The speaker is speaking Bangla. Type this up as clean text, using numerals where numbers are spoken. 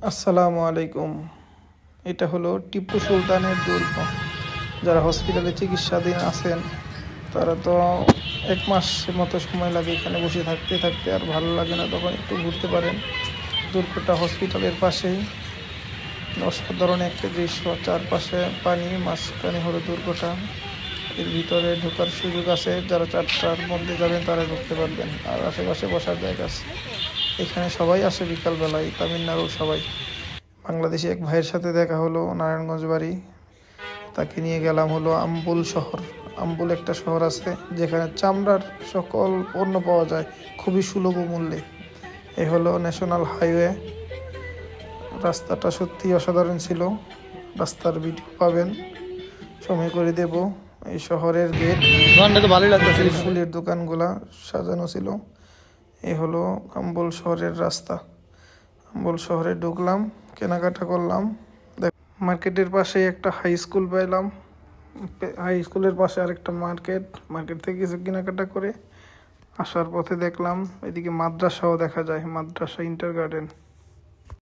আসসালামু আলাইকুম। এটা হলো টিপু সুলতানের দুর্গ। যারা হসপিটালে চিকিৎসাধীন আছেন তারা তো 1 মাস মতো সময় লাগে এখানে বসে থাকতে থাকতে, আর ভালো লাগে না, তখন একটু ঘুরতে পারেন। দুর্গটা হসপিটালের পাশেই। অসাধারণ একটা দৃশ্য, চারপাশে পানি, মাঝখানে হলো দুর্গটা। এর ভিতরে ঢোকার সুযোগ আছে, যারা 4টার মধ্যে যাবেন তারা ঢুকতে পারবেন, আর আশেপাশে বসার জায়গা আছে। এখানে সবাই আসে বিকালবেলায়, তামিলনাড়ুর সবাই। বাংলাদেশি এক ভাইয়ের সাথে দেখা হলো, নারায়ণগঞ্জ বাড়ি। তাকে নিয়ে গেলাম হলো আম্বুল শহর। আম্বুল একটা শহর আছে যেখানে চামড়ার সকল পণ্য পাওয়া যায় খুবই সুলভ মূল্যে। এ হলো ন্যাশনাল হাইওয়ে। রাস্তাটা সত্যি অসাধারণ ছিল। রাস্তার ভিডিও পাবেন, সময় করে দেব। এই শহরের গেট, ভালোই লাগতেছিল, ফুলের দোকানগুলা সাজানো ছিল। এ হলো আম্বুল শহরের রাস্তা। আম্বুল শহরে ঢুকলাম, কেনাকাটা করলাম। মার্কেটের পাশে একটা হাই স্কুল পেলাম। হাই স্কুলের পাশে আরেকটা মার্কেট থেকে কিছু কেনাকাটা করে আসার পথে দেখলাম এদিকে মাদ্রাসাও দেখা যায়, মাদ্রাসা ইন্টার গার্ডেন।